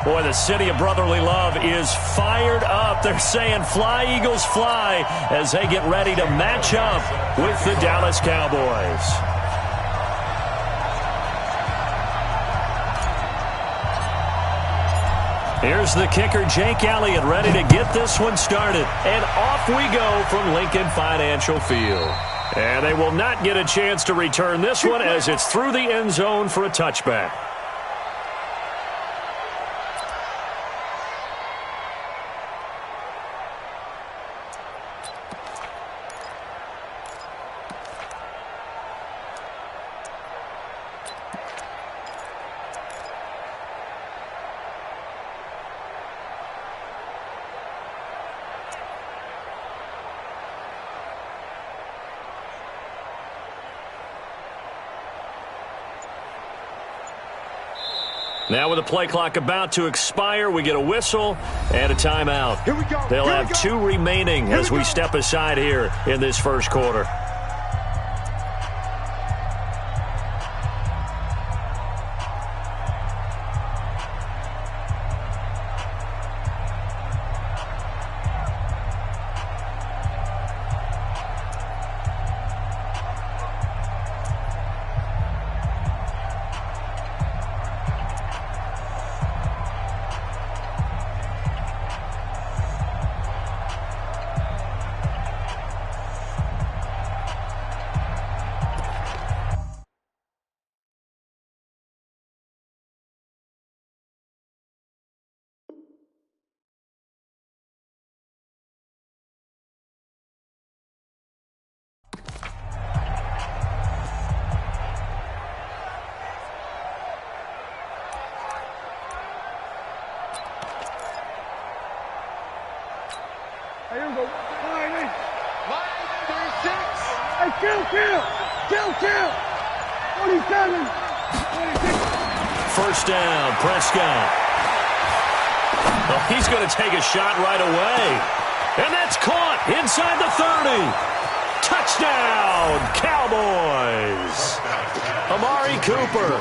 Boy, the city of brotherly love is fired up. They're saying fly, Eagles, fly, as they get ready to match up with the Dallas Cowboys. Here's the kicker, Jake Elliott, ready to get this one started. And off we go from Lincoln Financial Field. And they will not get a chance to return this one as it's through the end zone for a touchback. Now with the play clock about to expire, we get a whistle and a timeout. Here we go. They'll have 2 remaining as we step aside here in this first quarter. Here we go. Hey, kill. 47. 26. First down, Prescott. Well, he's going to take a shot right away. And that's caught inside the 30. Touchdown, Cowboys. Amari Cooper,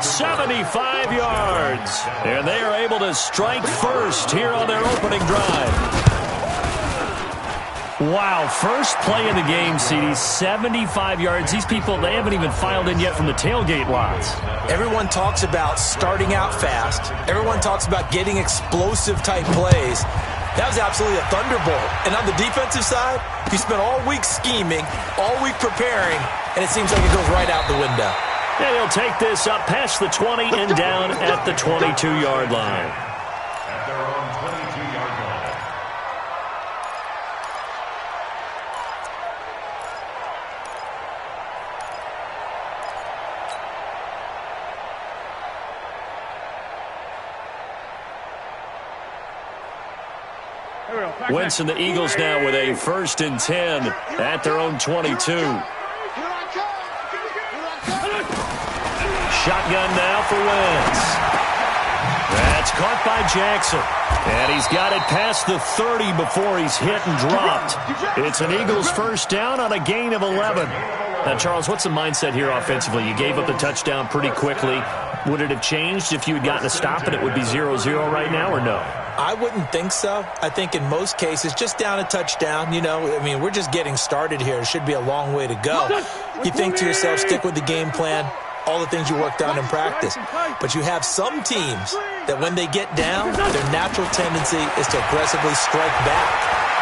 75 yards. And they are able to strike first here on their opening drive. Wow, first play of the game, CD, 75 yards. These people, they haven't even filed in yet from the tailgate lots. Everyone talks about starting out fast. Everyone talks about getting explosive-type plays. That was absolutely a thunderbolt. And on the defensive side, you spent all week scheming, all week preparing, and it seems like it goes right out the window. Yeah, he'll take this up past the 20 and down at the 22-yard line. At their own 22-yard line. Wentz and the Eagles now with a 1st and 10 at their own 22. Shotgun now for Wentz. That's caught by Jackson. And he's got it past the 30 before he's hit and dropped. It's an Eagles first down on a gain of 11. Now, Charles, what's the mindset here offensively? You gave up the touchdown pretty quickly. Would it have changed if you had gotten a stop and it would be 0-0 right now, or no? I wouldn't think so. I think in most cases, just down a touchdown, we're just getting started here. It should be a long way to go. You think to yourself, stick with the game plan, all the things you worked on in practice. But you have some teams that when they get down, their natural tendency is to aggressively strike back.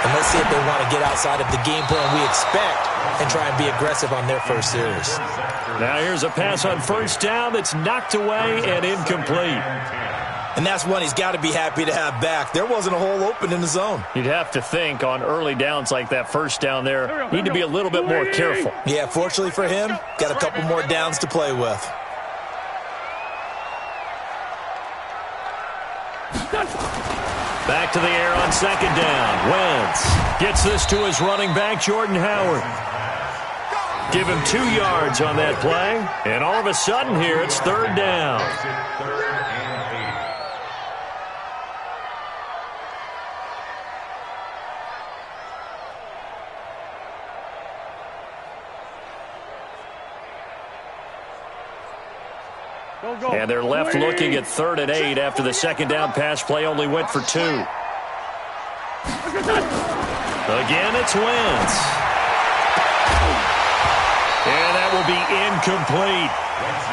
And let's see if they want to get outside of the game plan we expect and try and be aggressive on their first series. Now here's a pass on first down that's knocked away and incomplete. And that's one he's got to be happy to have back. There wasn't a hole open in the zone. You'd have to think on early downs like that first down there, need to be a little bit more careful. Yeah, fortunately for him, got a couple more downs to play with. Back to the air on 2nd down. Wentz gets this to his running back, Jordan Howard. Give him 2 yards on that play. And all of a sudden here, it's 3rd down. And they're left looking at 3rd and 8 after the second down pass play only went for 2. Again, it's Wentz. And that will be incomplete.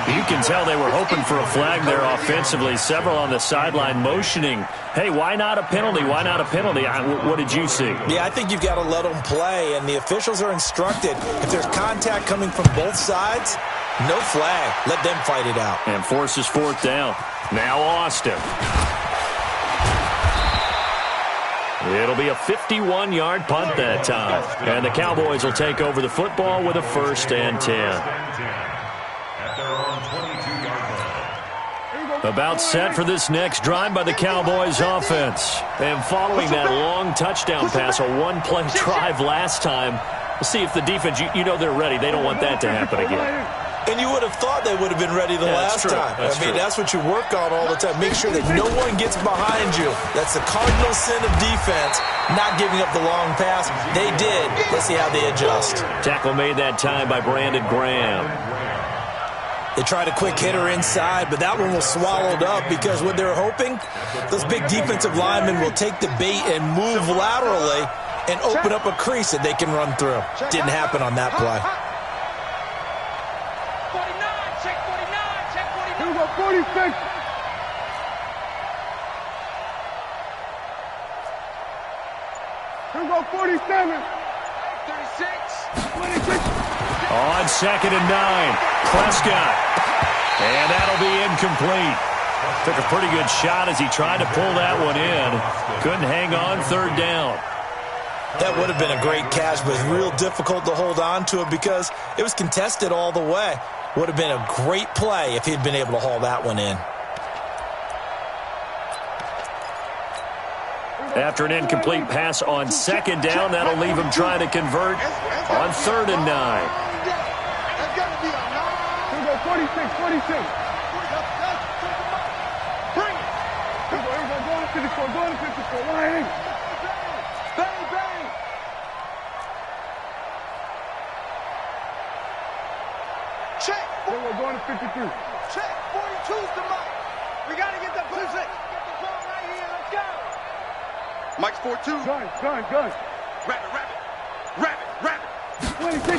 You can tell they were hoping for a flag there offensively. Several on the sideline motioning, hey, why not a penalty? Why not a penalty? What did you see? Yeah, I think you've got to let them play, and the officials are instructed. If there's contact coming from both sides, no flag. Let them fight it out. And forces 4th down. Now Austin. It'll be a 51-yard punt that time. And the Cowboys will take over the football with a 1st and 10. About set for this next drive by the Cowboys offense. And following that long touchdown pass, a one-play drive last time, we'll see if the defense, you know they're ready. They don't want that to happen again. And you would have thought they would have been ready the last time. That's what you work on all the time. Make sure that no one gets behind you. That's the cardinal sin of defense, not giving up the long pass. They did. Let's see how they adjust. Tackle made that time by Brandon Graham. They tried a quick hitter inside, but that one was swallowed up because what they're hoping, those big defensive linemen will take the bait and move laterally and open up a crease that they can run through. Didn't happen on that play. 46. Here we go, 47. 36. 26. On 2nd and 9, Prescott. And that'll be incomplete. Took a pretty good shot as he tried to pull that one in. Couldn't hang on 3rd down. That would have been a great catch, but it's real difficult to hold on to it because it was contested all the way. Would have been a great play if he'd been able to haul that one in. After an incomplete pass on 2nd down, that'll leave him trying to convert on 3rd and 9. Here we go, 46, 46. Bring it. Here we go, go to 54, go to 54. Line. Bang, bang. Check. Here we go, going to 53. Check, 42's the mark. We got to get the position. Get the ball right here, let's go. Mike's 4-2. Gun. Rabbit. 26.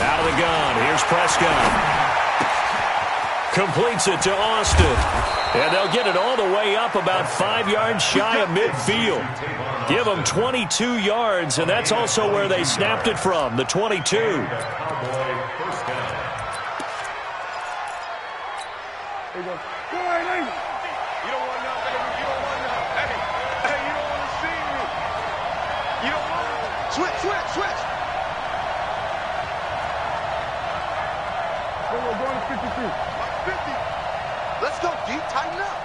Out of the gun. Here's Prescott. Completes it to Austin. And they'll get it all the way up about 5 yards shy of midfield. Give them 22 yards, and that's also where they snapped it from, the 22. There you go. Go right, Lane. You don't want none, baby. You don't want none. Hey, you don't want to see me. You don't want to. Switch. We're going to 53. 50. Let's go deep, tighten up.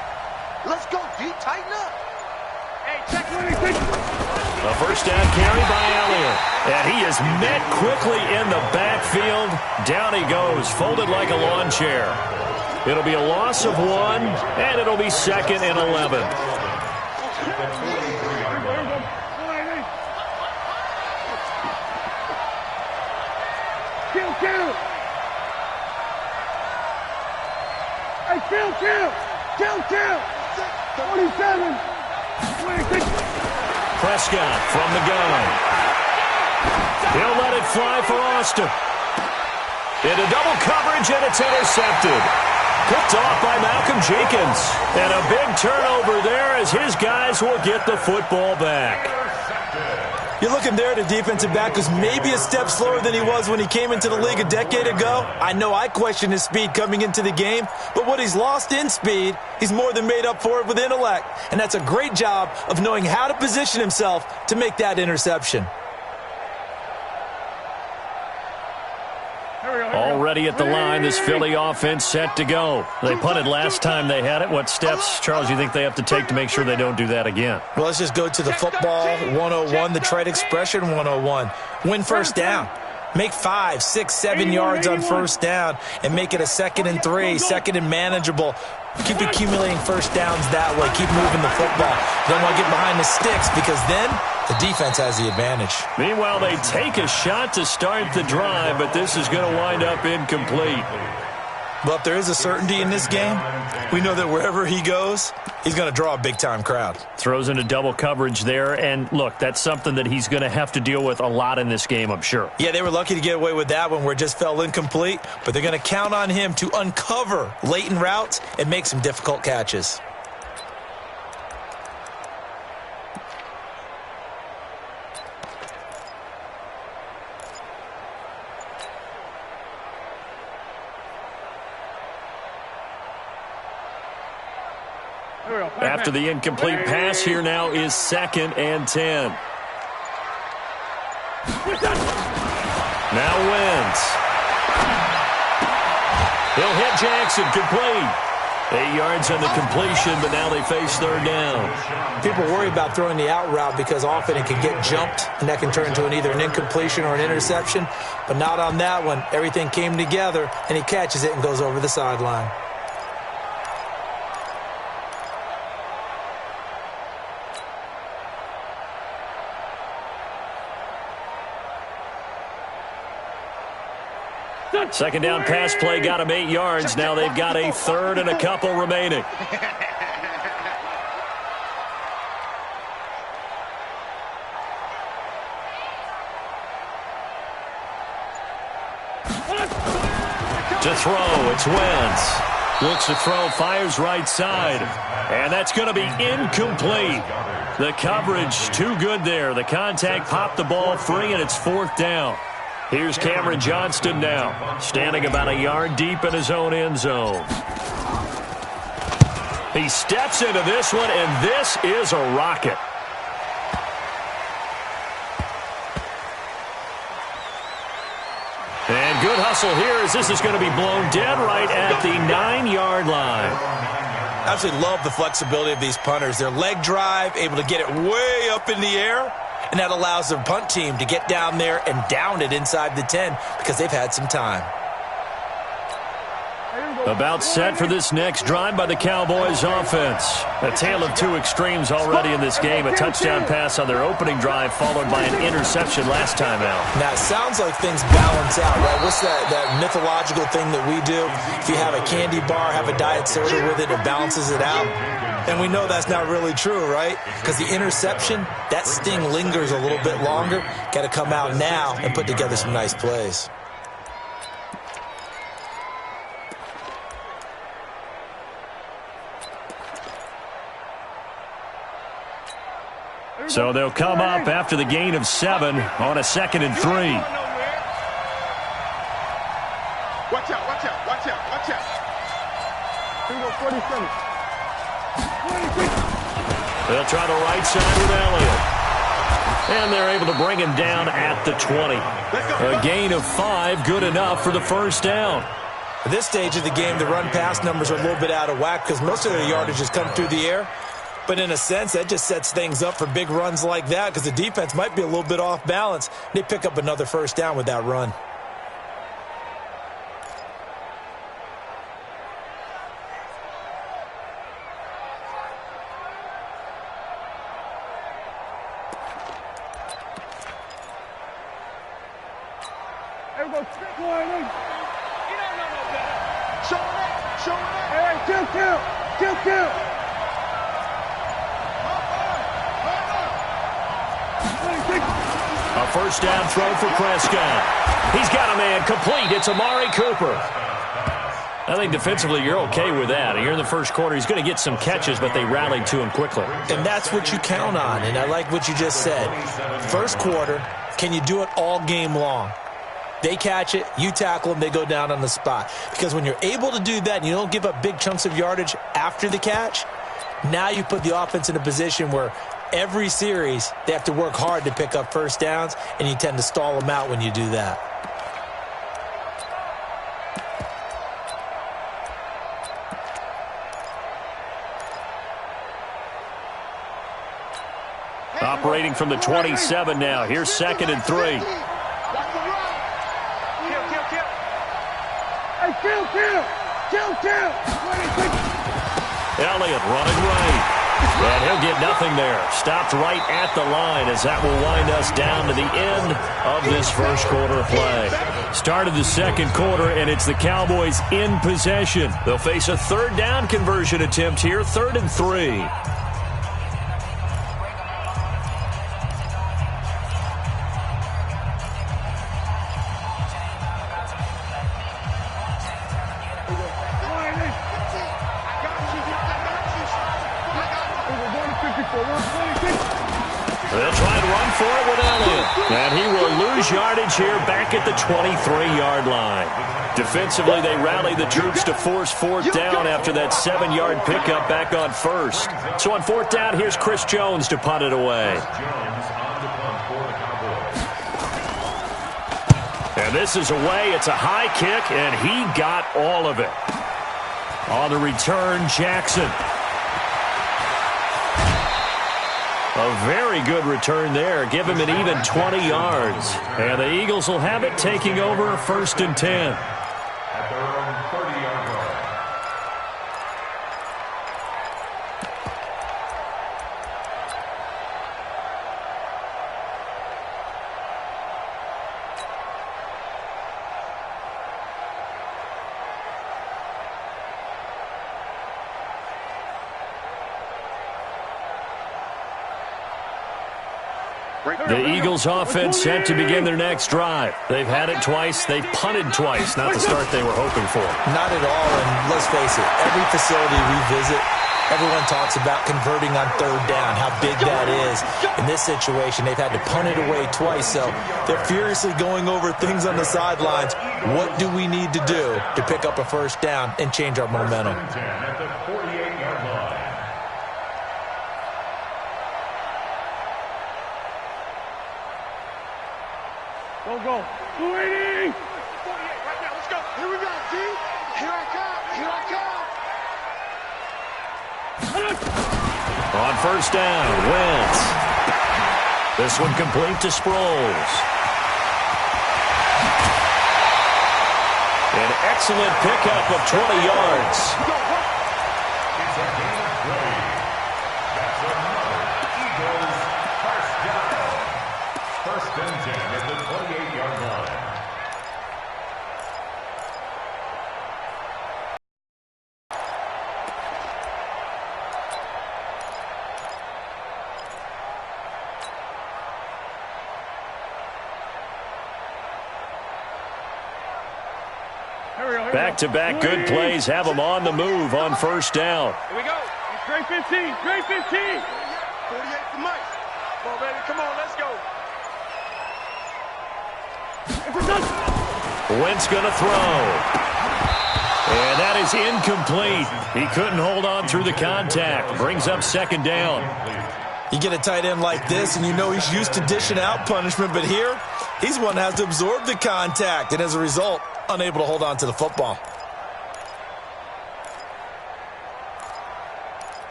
Hey, check 26. A 1st down carry by Elliott. And he is met quickly in the backfield. Down he goes, folded like a lawn chair. It'll be a loss of 1, and it'll be 2nd and 11. Kill. Hey, kill. 47. 26. Prescott from the gun. He'll let it fly for Austin. Into double coverage, and it's intercepted. Picked off by Malcolm Jenkins. And a big turnover there as his guys will get the football back. You're looking there at a defensive back who's maybe a step slower than he was when he came into the league a decade ago. I know I questioned his speed coming into the game, but what he's lost in speed, he's more than made up for it with intellect. And that's a great job of knowing how to position himself to make that interception. Already at the line, this Philly offense set to go. They punted last time they had it. What steps, Charles, you think they have to take to make sure they don't do that again? Well, let's just go to the football 101, the trade expression 101. Win 1st down. Make 5, 6, 7 yards on 1st down and make it a 2nd and 3, 2nd and manageable. Keep accumulating 1st downs that way. Keep moving the football. Don't want to get behind the sticks because then the defense has the advantage. Meanwhile, they take a shot to start the drive, but this is going to wind up incomplete. Well, if there is a certainty in this game, we know that wherever he goes, he's going to draw a big-time crowd. Throws into double coverage there, and look, that's something that he's going to have to deal with a lot in this game, I'm sure. Yeah, they were lucky to get away with that one where it just fell incomplete, but they're going to count on him to uncover latent routes and make some difficult catches. After the incomplete pass, here now is 2nd and 10. Now Wentz. He'll hit Jackson, complete. 8 yards on the completion, but now they face 3rd down. People worry about throwing the out route because often it can get jumped, and that can turn into either an incompletion or an interception, but not on that one. Everything came together, and he catches it and goes over the sideline. Second down pass play got him 8 yards. Now they've got a 3rd and a couple remaining. To throw, it's Wentz. Looks to throw, fires right side. And that's going to be incomplete. The coverage too good there. The contact popped the ball free, and it's 4th down. Here's Cameron Johnston now, standing about a yard deep in his own end zone. He steps into this one, and this is a rocket. And good hustle here as this is going to be blown dead right at the 9-yard line. I absolutely love the flexibility of these punters. Their leg drive, able to get it way up in the air, and that allows their punt team to get down there and down it inside the 10 because they've had some time. About set for this next drive by the Cowboys offense. A tale of two extremes already in this game. A touchdown pass on their opening drive followed by an interception last time out. Now, it sounds like things balance out, right? What's that mythological thing that we do? If you have a candy bar, have a diet soda with it, it balances it out. And we know that's not really true, right? Because the interception, that sting lingers a little bit longer. Got to come out now and put together some nice plays. So they'll come up after the gain of 7 on a 2nd and 3. Watch out, watch out, watch out, watch out. 47. They'll try the right side with Elliott. And they're able to bring him down at the 20. A gain of 5, good enough for the first down. At this stage of the game, the run-pass numbers are a little bit out of whack because most of their yardage has come through the air. But in a sense, that just sets things up for big runs like that because the defense might be a little bit off balance. They pick up another first down with that run. A first down throw for Prescott. He's got a man complete. It's Amari Cooper. I think defensively you're okay with that. Here in the first quarter, he's going to get some catches, but they rallied to him quickly. And that's what you count on, and I like what you just said. First quarter, can you do it all game long? They catch it, you tackle them, they go down on the spot. Because when you're able to do that and you don't give up big chunks of yardage after the catch, now you put the offense in a position where every series they have to work hard to pick up first downs, and you tend to stall them out when you do that. Operating from the 27 now. Here's 2nd and 3. Kill. Elliott running right. And he'll get nothing there. Stopped right at the line as that will wind us down to the end of this first quarter play. Started the second quarter, and it's the Cowboys in possession. They'll face a third down conversion attempt here, 3rd and 3. They'll try and run for it with Elliott. And he will lose yardage here back at the 23-yard line. Defensively, they rally the troops to force 4th down after that 7-yard pickup back on 1st. So on 4th down, here's Chris Jones to punt it away. And this is away. It's a high kick, and he got all of it. On the return, Jackson. A very good return there. Give him an even 20 yards. And the Eagles will have it, taking over 1st and 10. At their own 30-yard line. The Eagles offense set to begin their next drive. They've had it twice. They've punted twice. Not the start they were hoping for. Not at all, and let's face it, every facility we visit, everyone talks about converting on 3rd down, how big that is. In this situation, they've had to punt it away twice, so they're furiously going over things on the sidelines. What do we need to do to pick up a 1st down and change our momentum? At the 48-yard line. Go. 280. 48 right now. Let's go. Here we go, D. Here I come. On 1st down, Wentz. This one complete to Sproles. An excellent pickup of 20 yards. It's a game of play. That's another Eagles first down. 1st and 10 at the 28-yard line. Back-to-back good plays have them on the move on 1st down. Here we go. Straight 15. Straight 15. 48 for Mike. Come on, baby. Come on. Let's go. Wentz going to throw. And that is incomplete. He couldn't hold on through the contact. Brings up 2nd down. You get a tight end like this, and you know he's used to dishing out punishment, but here, he's one that has to absorb the contact, and as a result, unable to hold on to the football.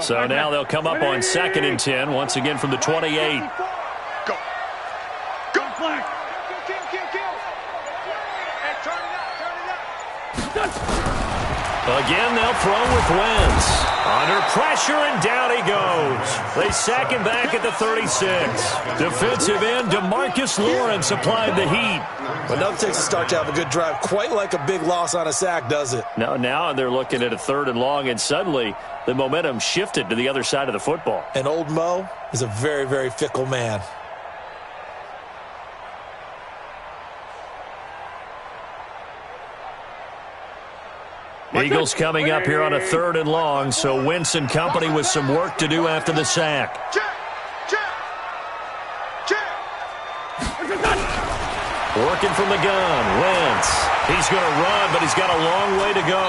So now they'll come up on 2nd and 10, once again from the 28. Go. Go. Flag. Kill. And turn it up. Again, they'll throw with Wentz. Under pressure, and down he goes. They sack him back at the 36. Defensive end DeMarcus Lawrence applied the heat. But nothing takes a start to have a good drive, quite like a big loss on a sack, does it? Now they're looking at a 3rd and long, and suddenly the momentum shifted to the other side of the football. And old Mo is a very, very fickle man. Eagles coming up here on a 3rd and long, so Wentz and company with some work to do after the sack. Check. Working from the gun, Wentz. He's going to run, but he's got a long way to go.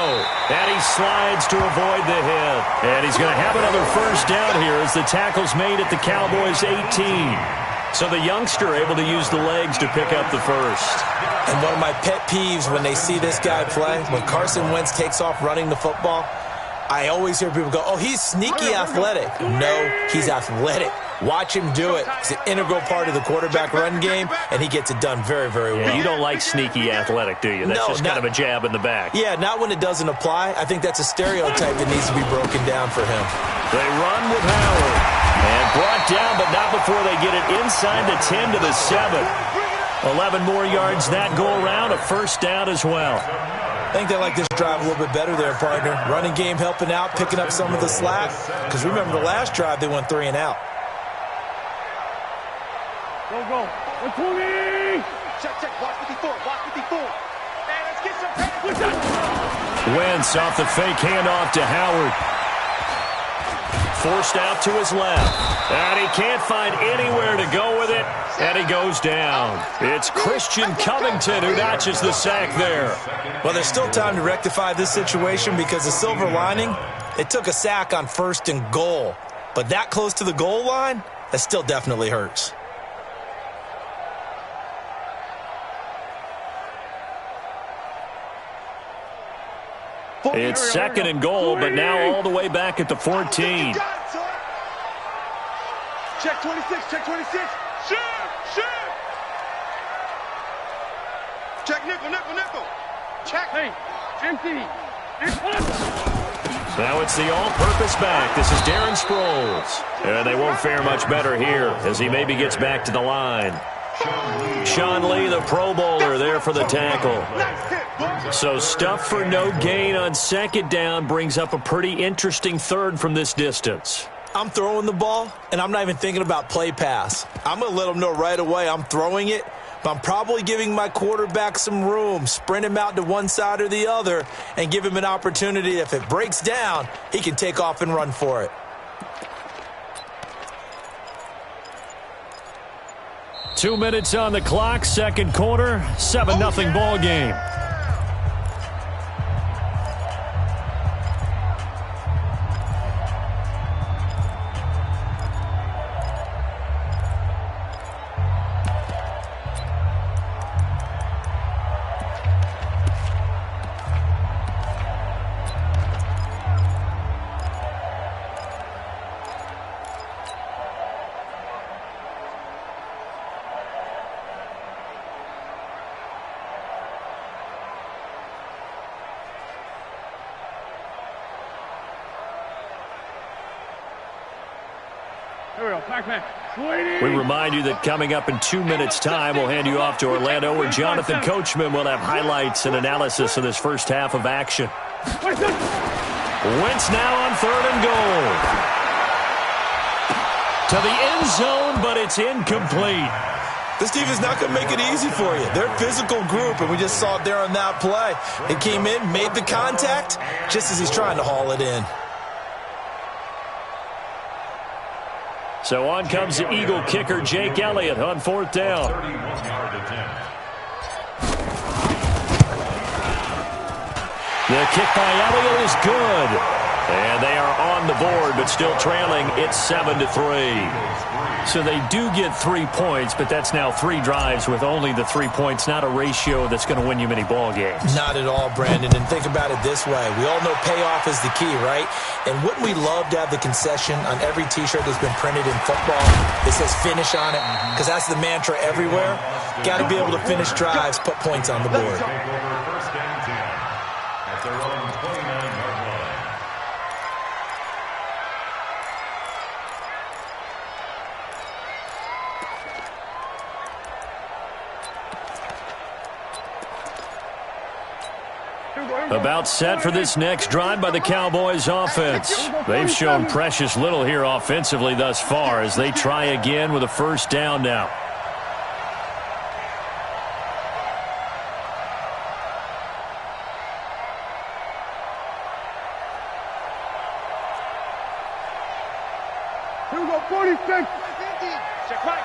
And he slides to avoid the hit. And he's going to have another 1st down here as the tackle's made at the Cowboys' 18. So the youngster able to use the legs to pick up the 1st. And one of my pet peeves when they see this guy play, when Carson Wentz takes off running the football, I always hear people go, oh, he's sneaky athletic. No, he's athletic. Watch him do it. It's an integral part of the quarterback run game, and he gets it done very, very well. Yeah, you don't like sneaky athletic, do you? That's just kind of a jab in the back. Yeah, not when it doesn't apply. I think that's a stereotype that needs to be broken down for him. They run with Howard. And brought down, but not before they get it inside the 10 to the 7. 11 more yards that go around, a first down as well. I think they like this drive a little bit better there, partner. Running game helping out, picking up some of the slack. Because remember, the last drive, they went 3 and out. Go. 20. Check. Watch 54. Hey, let's get some pass. Wentz off the fake handoff to Howard. Forced out to his left. And he can't find anywhere to go with it. And he goes down. It's Christian Covington who notches the sack there. Well, there's still time to rectify this situation because the silver lining, it took a sack on 1st and goal. But that close to the goal line, that still definitely hurts. It's 2nd and goal, but now all the way back at the 14. Check 26. Shoot. Check nickel. Check. Hey, empty. Now it's the all-purpose back. This is Darren Sproles. And they won't fare much better here as he maybe gets back to the line. Sean Lee, the Pro Bowler, there for the tackle. So stuff for no gain on 2nd down brings up a pretty interesting 3rd from this distance. I'm throwing the ball, and I'm not even thinking about play pass. I'm going to let them know right away I'm throwing it, but I'm probably giving my quarterback some room, sprint him out to one side or the other, and give him an opportunity. If it breaks down, he can take off and run for it. 2 minutes on the clock, 2nd quarter, 7-0 ball game. We remind you that coming up in 2 minutes' time, we'll hand you off to Orlando, where Jonathan Coachman will have highlights and analysis of this first half of action. Wentz now on 3rd and goal. To the end zone, but it's incomplete. This defense is not going to make it easy for you. They're a physical group, and we just saw it there on that play. It came in, made the contact, just as he's trying to haul it in. So on comes the Eagle kicker, Jake Elliott, on 4th down. The kick by Elliott is good. And they are on the board, but still trailing. It's 7-3. So they do get 3 points, but that's now 3 drives with only the 3 points, not a ratio that's going to win you many ball games. Not at all, Brandon. And think about it this way. We all know payoff is the key, right? And wouldn't we love to have the concession on every T-shirt that's been printed in football that says finish on it? Because that's the mantra everywhere. Got to be able to finish drives, put points on the board. About set for this next drive by the Cowboys offense. They've shown precious little here offensively thus far as they try again with a first down now. Here we go, 46. Check right.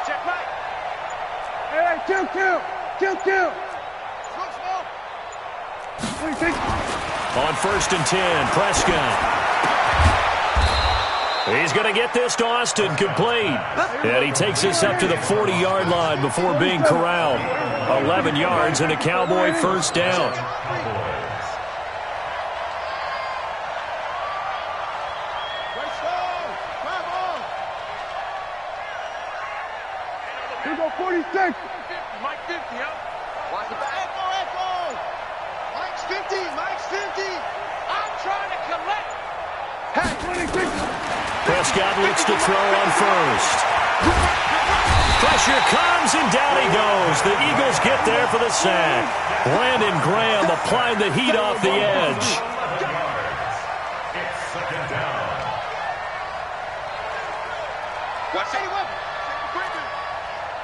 Hey, kill. On 1st and 10, Prescott. He's going to get this to Austin, complete. And he takes this up to the 40-yard line before being corralled. 11 yards and a Cowboy first down. 46. Mike 50, huh? Watch the back. Echo. Mike's 50. Mike's 50. I'm trying to collect. Hey, 26. Prescott looks to throw on first. Pressure comes, and down he goes. The Eagles get there for the sack. Brandon Graham applying the heat off the edge. It's second down. Watch it.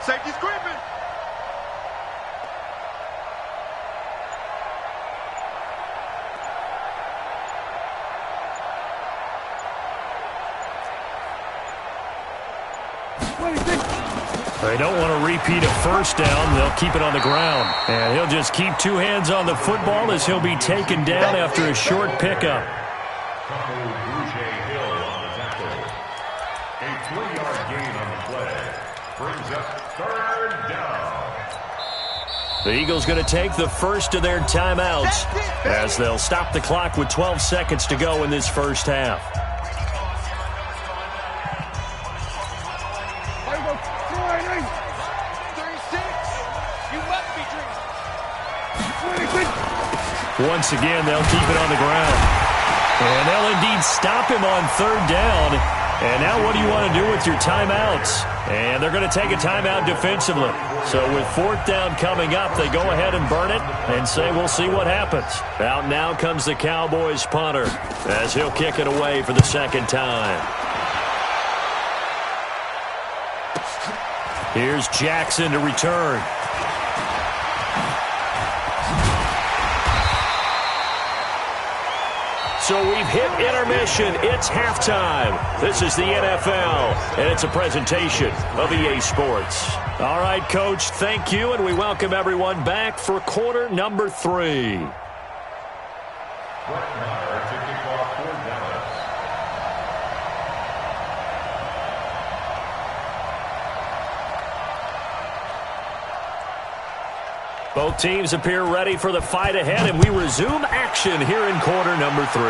Safety's creeping. They don't want to repeat a first down. They'll keep it on the ground. And he'll just keep two hands on the football as he'll be taken down after a short pickup. Hill on the tackle. A 3-yard gain on the play. Brings up third down. The Eagles going to take the first of their timeouts as they'll stop the clock with 12 seconds to go in this first half. Once again, they'll keep it on the ground. And they'll indeed stop him on third down. And now what do you want to do with your timeouts? And they're going to take a timeout defensively. So with fourth down coming up, they go ahead and burn it and say, we'll see what happens. Out now comes the Cowboys punter as he'll kick it away for the second time. Here's Jackson to return. So we've hit intermission. It's halftime. This is the NFL, and it's a presentation of EA Sports. All right, Coach, thank you, and we welcome everyone back for quarter number 3. Both teams appear ready for the fight ahead, and we resume action here in quarter number 3.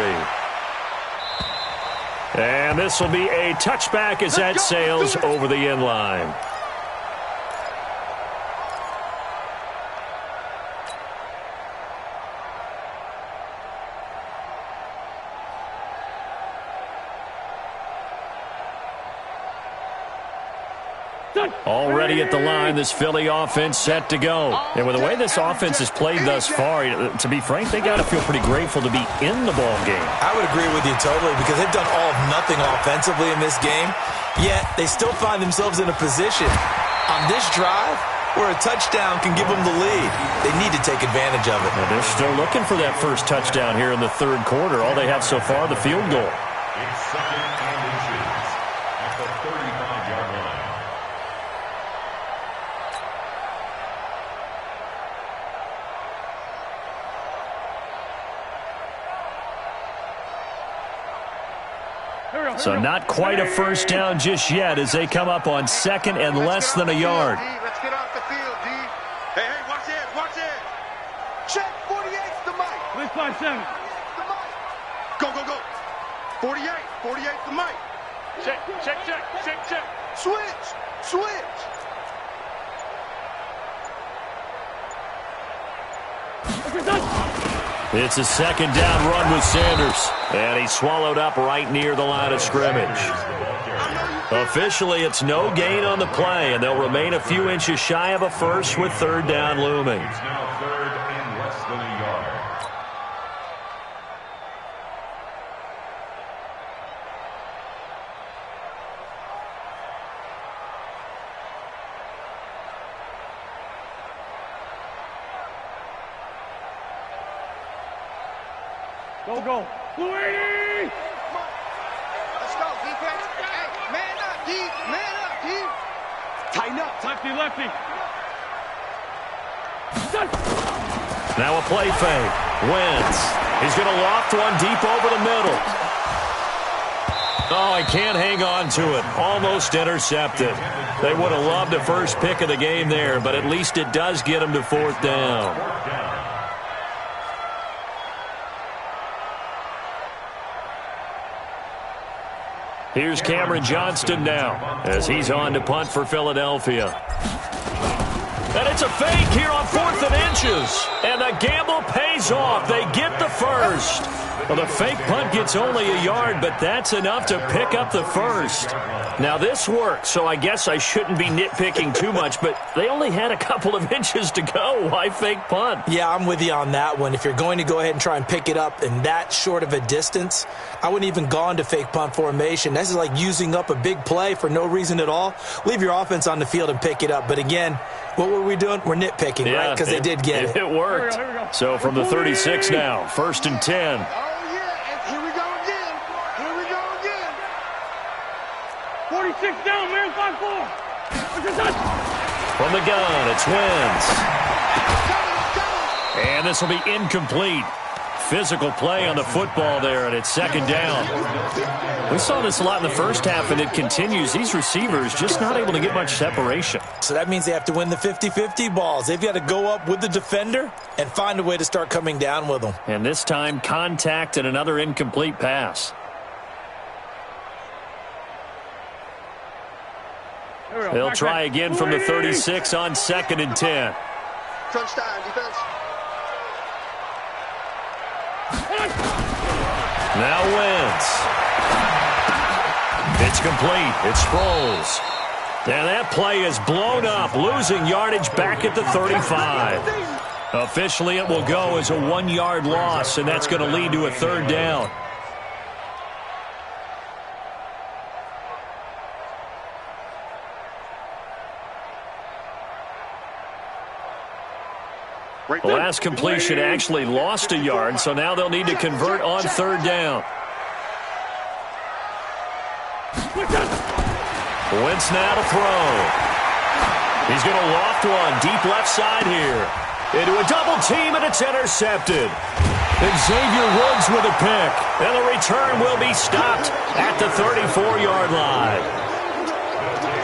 And this will be a touchback as that sails over the end line. Already at the line, this Philly offense set to go. And with the way this offense has played thus far, to be frank, they got to feel pretty grateful to be in the ball game. I would agree with you totally because they've done all of nothing offensively in this game, yet they still find themselves in a position on this drive where a touchdown can give them the lead. They need to take advantage of it. And they're still looking for that first touchdown here in the third quarter. All they have so far, the field goal. It's second and inches at the 35-yard line. So not quite a first down just yet as they come up on second and less than a yard. Let's get off the field, D. Hey, watch it, watch it. Check, 48's the mic. Let's 5-7. The mic. Go, go, go. 48, 48's the mic. Check, check, check, check, check. Switch, switch. It's a second down run with Sanders. And he's swallowed up right near the line of scrimmage. Officially, it's no gain on the play, and they'll remain a few inches shy of a first with third down looming. It's now third and less than a yard. Go, go. 280! Let's go, defense. Hey, man up, D. Man up, D. Tighten up. Lefty, lefty. Now a play fake. Wentz. He's going to loft one deep over the middle. Oh, he can't hang on to it. Almost intercepted. They would have loved the first pick of the game there, but at least it does get him to fourth down. Here's Cameron Johnston now as he's on to punt for Philadelphia. And it's a fake here on 4th and inches. And the gamble pays off. They get the first. Well, the fake punt gets only a yard, but that's enough to pick up the first. Now, this works, so I guess I shouldn't be nitpicking too much, but they only had a couple of inches to go. Why fake punt? Yeah, I'm with you on that one. If you're going to go ahead and try and pick it up in that short of a distance, I wouldn't even go into fake punt formation. This is like using up a big play for no reason at all. Leave your offense on the field and pick it up. But again, what were we doing? We're nitpicking, right? Because they did get it. It worked. Here we go. So from the 36 now, 1st and 10. Here we go again. Here we go again. 46 down, man. 5-4. From the gun, it's Wentz. And this will be incomplete. Physical play on the football there, and it's 2nd down. We saw this a lot in the first half, and it continues. These receivers just not able to get much separation. So that means they have to win the 50-50 balls. They've got to go up with the defender and find a way to start coming down with them. And this time, contact and another incomplete pass. They'll try again from the 36 on 2nd and 10. Crunch time, defense. Now Wentz. It's complete. It's Sproles. And that play is blown up, losing yardage back at the 35. Officially, it will go as a 1-yard loss, and that's going to lead to a 3rd down. The last completion actually lost a yard, so now they'll need to convert on 3rd down. Wentz now to throw. He's going to loft one deep left side here. Into a double team, and it's intercepted. Xavier Woods with a pick. And the return will be stopped at the 34-yard line.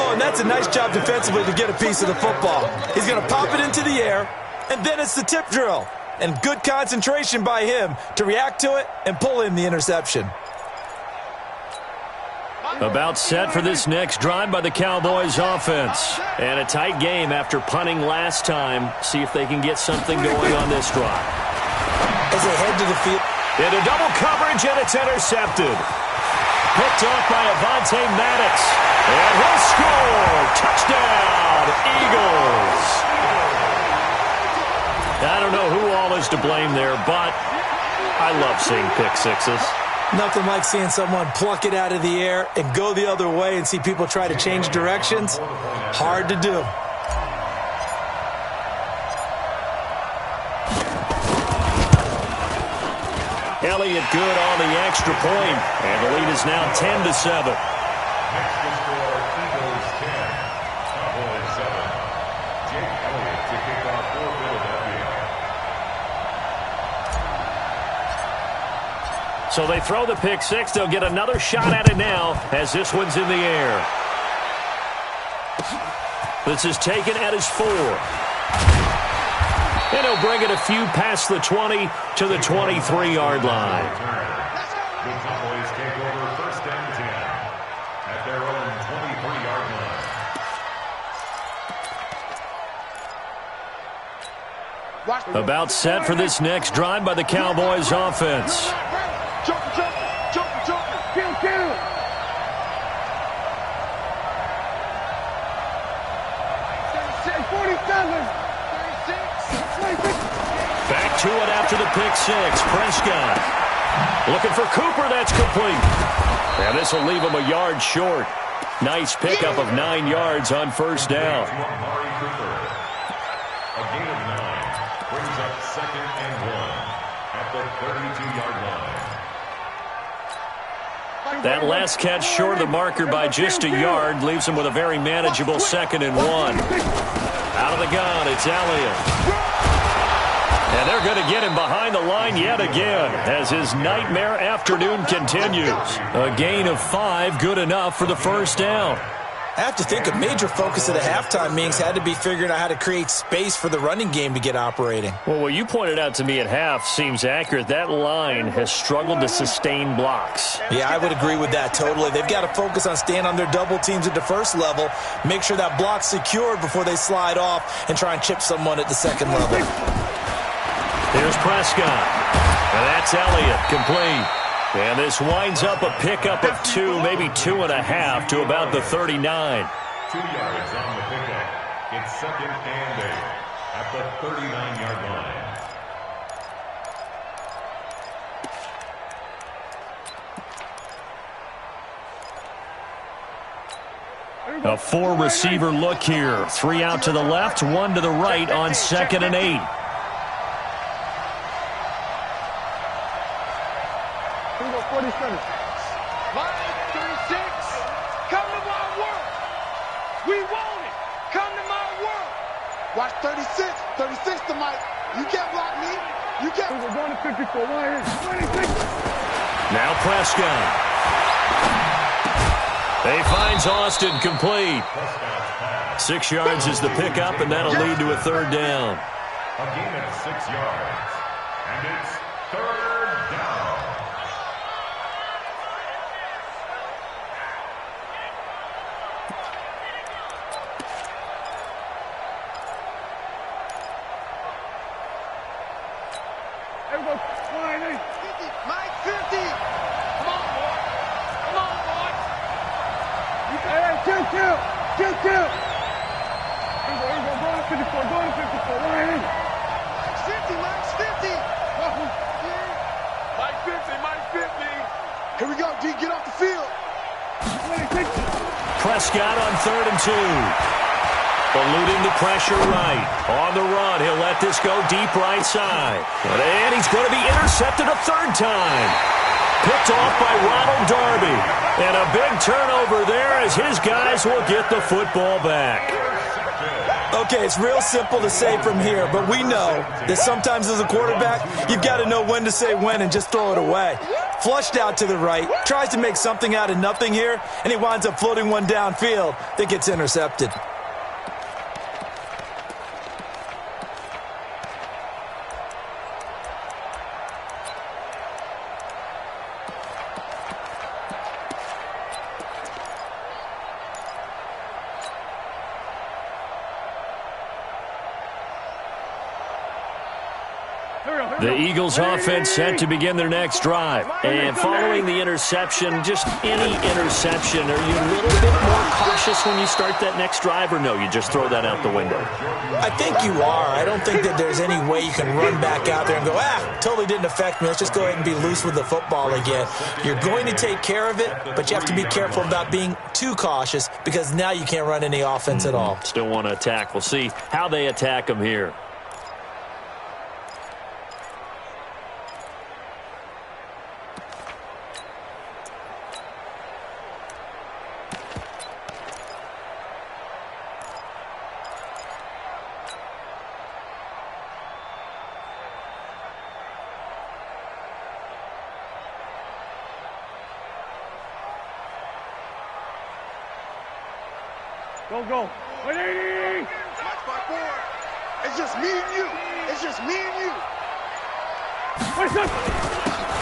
Oh, and that's a nice job defensively to get a piece of the football. He's going to pop it into the air. And then it's the tip drill. And good concentration by him to react to it and pull in the interception. About set for this next drive by the Cowboys offense. And a tight game after punting last time. See if they can get something going on this drive. As they head to the field. Into double coverage, and it's intercepted. Picked off by Avonte Maddox. And he'll score. Touchdown, Eagles. I don't know who all is to blame there, but I love seeing pick sixes. Nothing like seeing someone pluck it out of the air and go the other way and see people try to change directions. Hard to do. Elliott good on the extra point, and the lead is now 10-7. Next to score, Eagles 10, Cowboys 7. Jake Elliott to kick off for Philadelphia. So they throw the pick six. They'll get another shot at it now as this one's in the air. This is taken at his 4. And he'll bring it a few past the 20 to the 23-yard line. The Cowboys take over 1st and 10 at their own 23-yard line. About set for this next drive by the Cowboys offense. Kill. Back to it after the pick six. Prescott looking for Cooper. That's complete. And this will leave him a yard short. Nice pickup of 9 yards on 1st down. A gain of 9 brings up 2nd and 1 at the 32-yard line. That last catch short of the marker by just a yard leaves him with a very manageable 2nd and 1. Out of the gun, it's Elliott. And they're going to get him behind the line yet again as his nightmare afternoon continues. A gain of 5, good enough for the 1st down. I have to think a major focus of the halftime meetings had to be figuring out how to create space for the running game to get operating. Well, what you pointed out to me at half seems accurate. That line has struggled to sustain blocks. Yeah, I would agree with that totally. They've got to focus on staying on their double teams at the first level, make sure that block's secured before they slide off and try and chip someone at the second level. Here's Prescott. And that's Elliott, complete. And this winds up a pickup of 2, maybe 2.5 to about the 39. 2 yards on the pickup. It's 2nd and 8 at the 39-yard line. A 4-receiver look here. 3 out to the left, 1 to the right on 2nd and 8. Line 36. Come to my world. We want it. Come to my world. Watch 36. 36 to Mike. You can't block me. You can't. We're going to 54. 26. Now Prescott. He finds Austin, complete. 6 yards is the pickup, and that'll lead to a 3rd down. A gain of 6 yards. And it's 3rd down. Mike 50. Come on, boy. Come on, boy. Hey, chill. Here we go. Go to 54. Line 50. Mike's 50. Mike 50. Here we go, D. Get off the field. Prescott on 3rd and 2. Eluding the pressure right. On the run, he'll let this go deep right side. And he's going to be intercepted a 3rd time. Picked off by Ronald Darby. And a big turnover there as his guys will get the football back. Okay, it's real simple to say from here, but we know that sometimes as a quarterback, you've got to know when to say when and just throw it away. Flushed out to the right, tries to make something out of nothing here, and he winds up floating one downfield that gets intercepted. The Eagles offense set to begin their next drive. And following the interception, just any interception, are you a little bit more cautious when you start that next drive, or no, you just throw that out the window? I think you are. I don't think that there's any way you can run back out there and go, totally didn't affect me. Let's just go ahead and be loose with the football again. You're going to take care of it, but you have to be careful about being too cautious because now you can't run any offense at all. Still want to attack. We'll see how they attack them here. Go. 180. Watch my board. It's just me and you.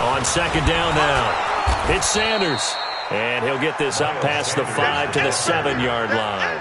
On 2nd down now, it's Sanders. And he'll get this up past the 5 to the 7-yard line.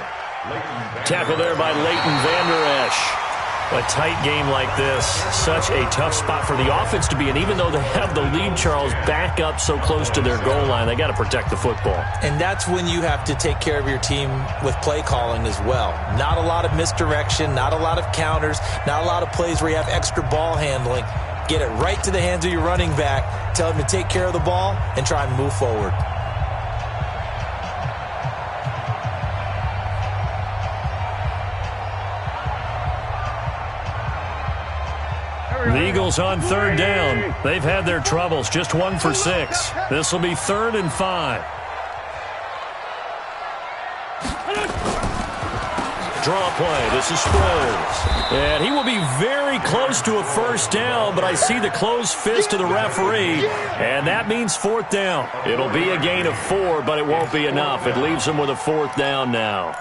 Tackle there by Leighton Vander Esch. A tight game like this, such a tough spot for the offense to be in. Even though they have the lead, Charles, back up so close to their goal line, they got to protect the football. And that's when you have to take care of your team with play calling as well. Not a lot of misdirection, not a lot of counters, not a lot of plays where you have extra ball handling. Get it right to the hands of your running back, tell him to take care of the ball, and try and move forward. The Eagles on 3rd down. They've had their troubles. Just 1 for 6. This will be 3rd and 5. draw play. This is Sproles. And he will be very close to a first down, but I see the closed fist of the referee, and that means fourth down. It'll be a gain of 4, but it won't be enough. It leaves him with a fourth down now.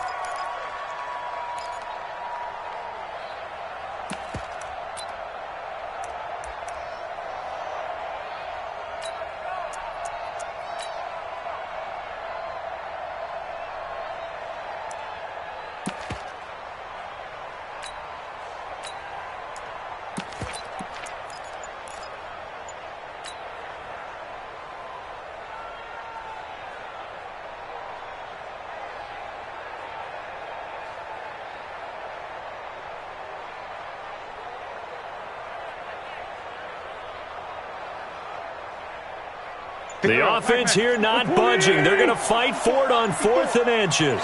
The offense here not budging. They're going to fight for it on 4th and inches.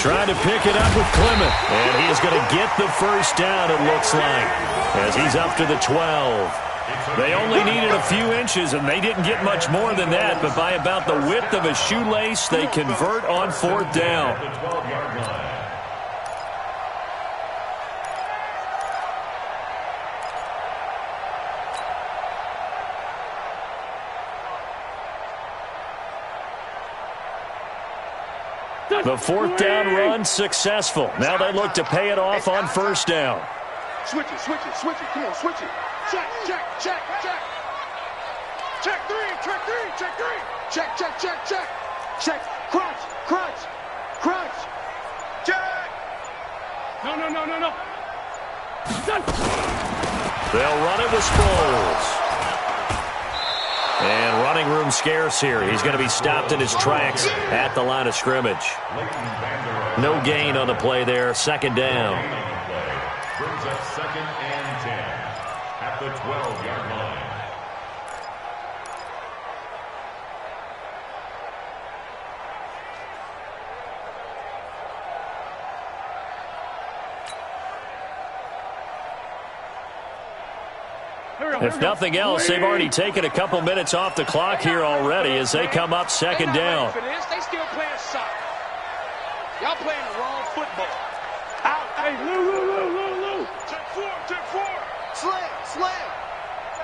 Trying to pick it up with Clement. And he is going to get the first down, it looks like, as he's up to the 12. They only needed a few inches, and they didn't get much more than that. But by about the width of a shoelace, they convert on 4th down. The 4th down run successful. Now they look to pay it off on first down. Switch it, switch it, switch it. Come on, switch it. Check, check, check, check. Check 3, check 3, check 3. Check, check, check, check. Check. Crunch, crunch, crunch. Check. No. They'll run it with Sproles. And running room scarce here. He's going to be stopped in his tracks at the line of scrimmage. No gain on the play there. Second down. Brings up 2nd and 10 at the 12-yard line. If nothing else, they've already taken a couple minutes off the clock here already as they come up second down. They still playing soccer. Y'all playing the wrong football. Out. Hey, Lou. Check 4, check 4. Slam.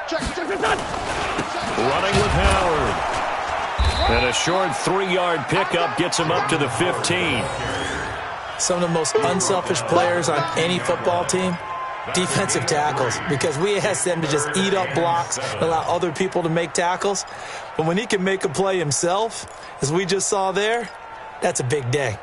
Check. Running with Howard. And a short 3-yard pickup gets him up to the 15. Some of the most unselfish players on any football team, defensive tackles, because we ask them to just eat up blocks and allow other people to make tackles. But when he can make a play himself, as we just saw there, that's a big day.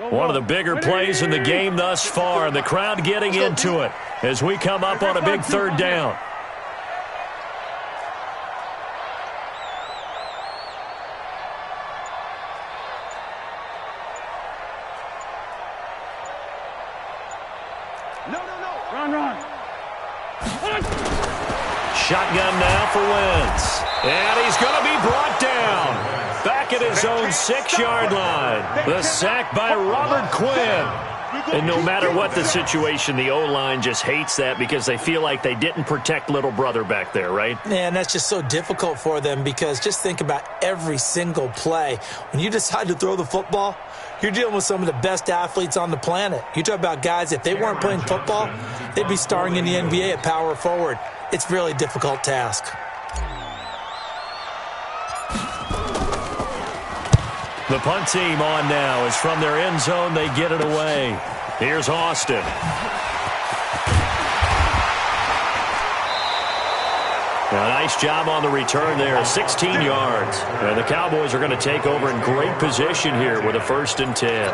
One of the bigger plays in the game thus far, and the crowd getting into it as we come up on a big 3rd down. No. Run. Shotgun now for Wentz. And he's going to be brought down. Back at his own 6-yard line. The sack by Robert Quinn. And no matter what the situation, the O-line just hates that because they feel like they didn't protect little brother back there, right? Man, that's just so difficult for them because just think about every single play. When you decide to throw the football, you're dealing with some of the best athletes on the planet. You talk about guys, if they weren't playing football, they'd be starring in the NBA at power forward. It's really a difficult task. The punt team on now is from their end zone. They get it away. Here's Austin. Now, nice job on the return there, 16 yards. And the Cowboys are going to take over in great position here with a 1st and 10.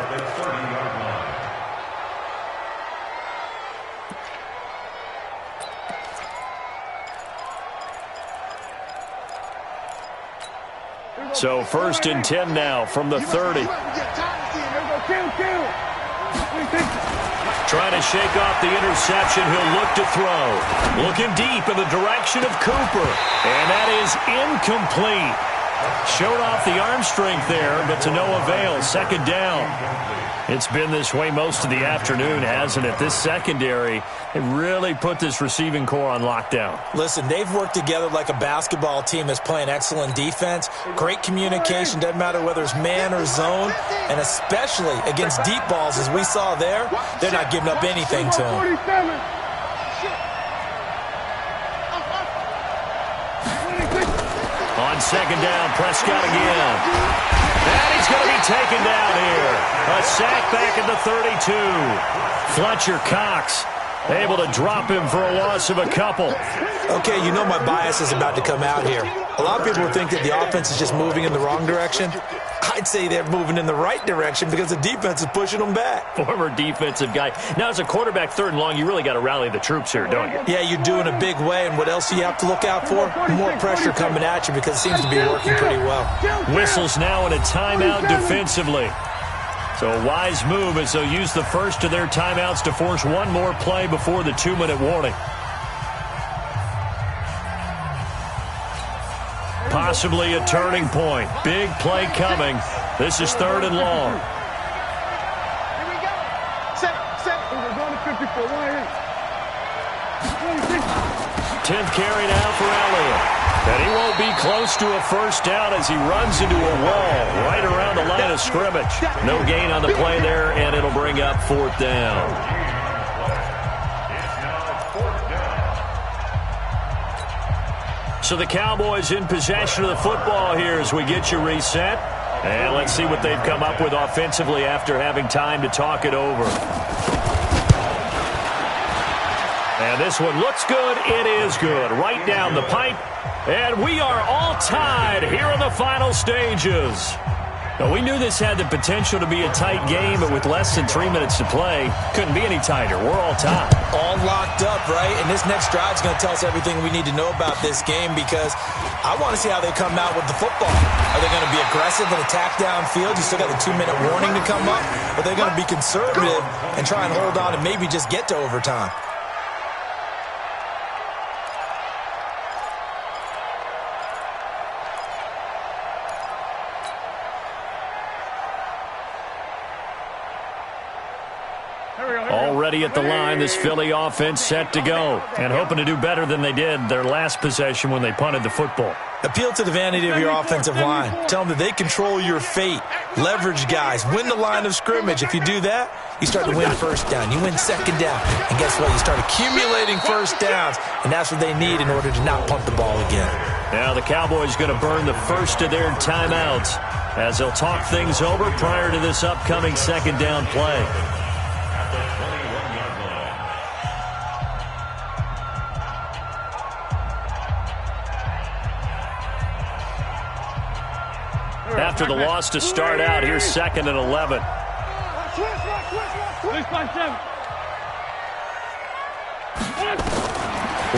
So 1st and 10 now from the 30. Trying to shake off the interception. He'll look to throw. Looking deep in the direction of Cooper. And that is incomplete. Showed off the arm strength there, but to no avail. Second down. It's been this way most of the afternoon, hasn't it? This secondary, it really put this receiving core on lockdown. Listen, they've worked together like a basketball team that's playing excellent defense. Great communication, doesn't matter whether it's man or zone, and especially against deep balls, as we saw there, they're not giving up anything to them. On second down, Prescott again. And he's going to be taken down here. A sack back at the 32. Fletcher Cox able to drop him for a loss of a couple. Okay, you know my bias is about to come out here. A lot of people think that the offense is just moving in the wrong direction. I'd say they're moving in the right direction because the defense is pushing them back. Former defensive guy. Now, as a quarterback, third and long, you really got to rally the troops here, don't you? Yeah, you do in a big way, and what else do you have to look out for? More pressure coming at you because it seems to be working pretty well. Whistles now in a timeout defensively. So a wise move as they'll use the first of their timeouts to force one more play before the 2-minute warning. Possibly a turning point. Big play coming. This is third and long. Here we go. Set. We're going to 54. 10th carry now for Elliott. And he won't be close to a first down as he runs into a wall right around the line of scrimmage. No gain on the play there, and it'll bring up fourth down. So the Cowboys in possession of the football here as we get you reset. And let's see what they've come up with offensively after having time to talk it over. And this one looks good. It is good. Right down the pipe. And we are all tied here in the final stages. Now, we knew this had the potential to be a tight game, but with less than 3 minutes to play, couldn't be any tighter. We're all tied. All locked up, right? And this next drive is going to tell us everything we need to know about this game because I want to see how they come out with the football. Are they going to be aggressive and attack downfield? You still got the 2-minute warning to come up? Or are they going to be conservative and try and hold on and maybe just get to overtime? Already at the line, this Philly offense set to go and hoping to do better than they did their last possession when they punted the football. Appeal to the vanity of your offensive line. Tell them that they control your fate. Leverage guys. Win the line of scrimmage. If you do that, you start to win first down. You win second down. And guess what? You start accumulating first downs. And that's what they need in order to not punt the ball again. Now the Cowboys going to burn the first of their timeouts as they'll talk things over prior to this upcoming second down play. After the loss to start out, here's second and 11.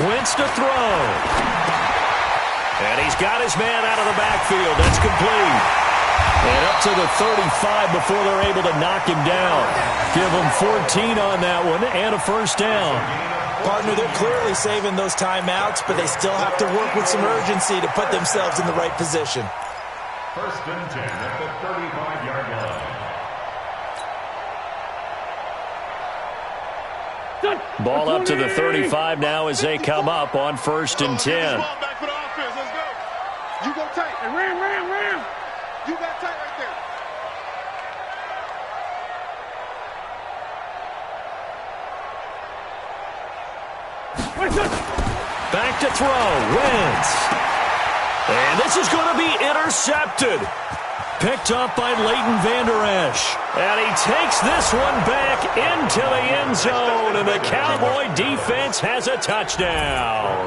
Wentz to throw. And he's got his man out of the backfield. That's complete. And up to the 35 before they're able to knock him down. Give him 14 on that one and a first down. Partner, they're clearly saving those timeouts, but they still have to work with some urgency to put themselves in the right position. First and 10 at the 35-yard line. Ball up to the 35 now as they come up on first and 10. Ball back for the offense. Let's go. You go tight. Hey, ram. You got tight right there. Back to throw. Wentz. And this is going to be intercepted. Picked up by Leighton Vander Esch. And he takes this one back into the end zone. And the Cowboy defense has a touchdown.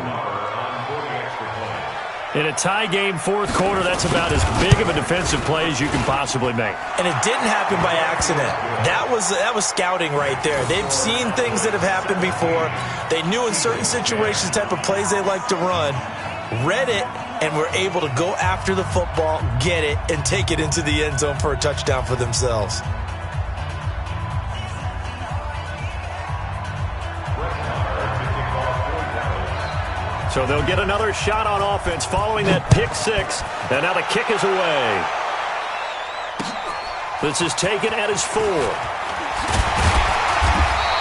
In a tie game, fourth quarter, that's about as big of a defensive play as you can possibly make. And it didn't happen by accident. That was scouting right there. They've seen things that have happened before. They knew in certain situations the type of plays they like to run. Read it, and were able to go after the football, get it, and take it into the end zone for a touchdown for themselves. So they'll get another shot on offense following that pick six. And now the kick is away. This is taken at his 4.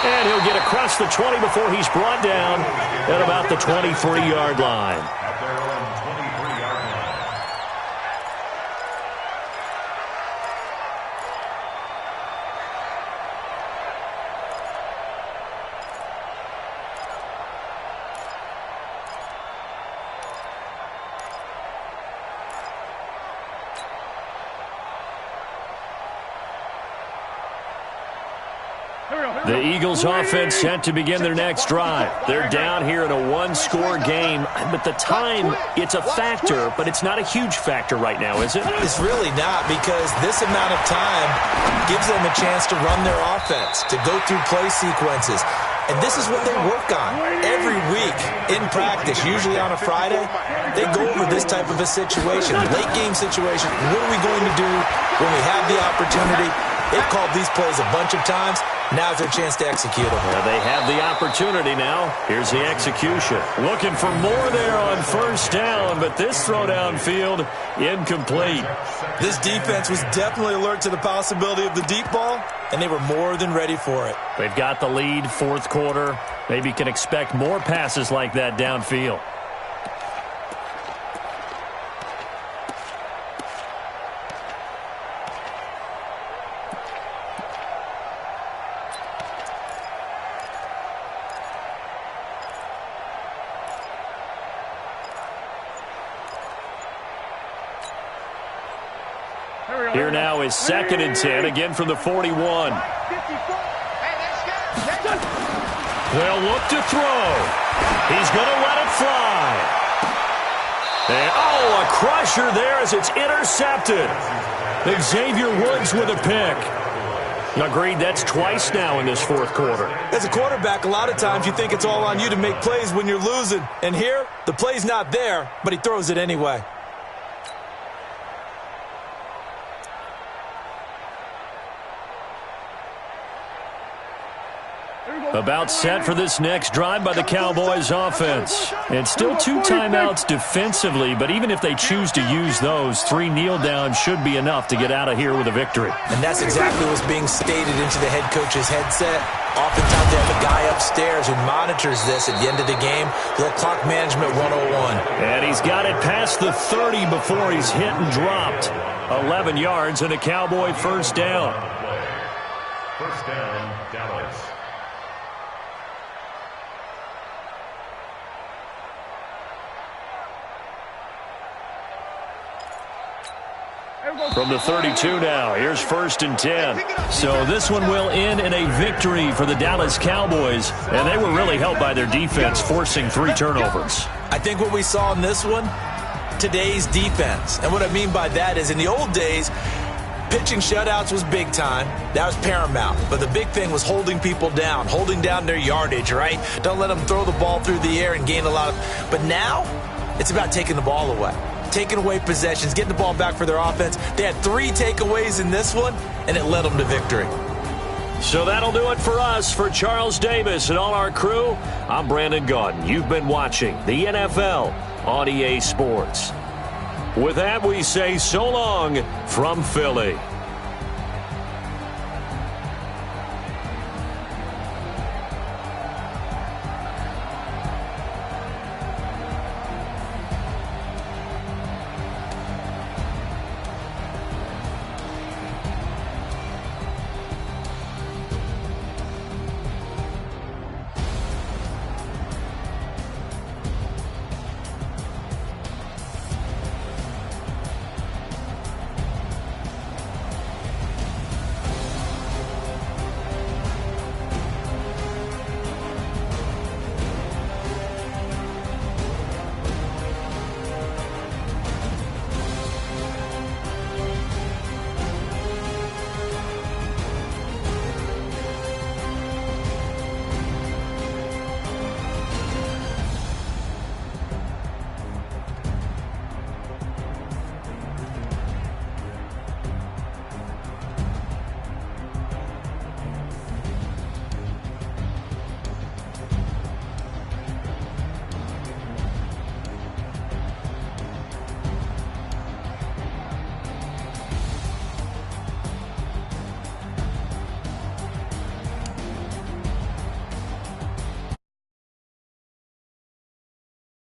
And he'll get across the 20 before he's brought down at about the 23-yard line. At their own 23-yard line. The Eagles offense set to begin their next drive. They're down here in a one-score game. But the time, it's a factor, but it's not a huge factor right now, is it? It's really not, because this amount of time gives them a chance to run their offense, to go through play sequences. And this is what they work on every week in practice, usually on a Friday. They go over this type of a situation, late-game situation. What are we going to do when we have the opportunity? They've called these plays a bunch of times. Now's their chance to execute them. Well, they have the opportunity now. Here's the execution. Looking for more there on first down, but this throw downfield, incomplete. This defense was definitely alert to the possibility of the deep ball, and they were more than ready for it. They've got the lead, fourth quarter. Maybe can expect more passes like that downfield. Here now is 2nd and 10, again from the 41. They'll look to throw. He's going to let it fly. And, a crusher there as it's intercepted. Xavier Woods with a pick. Agreed, that's twice now in this fourth quarter. As a quarterback, a lot of times you think it's all on you to make plays when you're losing. And here, the play's not there, but he throws it anyway. About set for this next drive by the Cowboys offense. And still 2 timeouts defensively, but even if they choose to use those, 3 kneel downs should be enough to get out of here with a victory. And that's exactly what's being stated into the head coach's headset. Oftentimes they have a guy upstairs who monitors this at the end of the game. Little clock management 101. And he's got it past the 30 before he's hit and dropped. 11 yards and a Cowboy first down. First down, Dallas. From the 32 now, here's 1st and 10. So this one will end in a victory for the Dallas Cowboys, and they were really helped by their defense, forcing 3 turnovers. I think what we saw in this one, today's defense. And what I mean by that is in the old days, pitching shutouts was big time. That was paramount. But the big thing was holding people down, holding down their yardage, right? Don't let them throw the ball through the air and gain a lot of... But now, it's about taking the ball away. Taking away possessions, getting the ball back for their offense. They had 3 takeaways in this one, and it led them to victory. So that'll do it for us. For Charles Davis and all our crew, I'm Brandon Gaudin. You've been watching the NFL on EA Sports. With that, we say so long from Philly.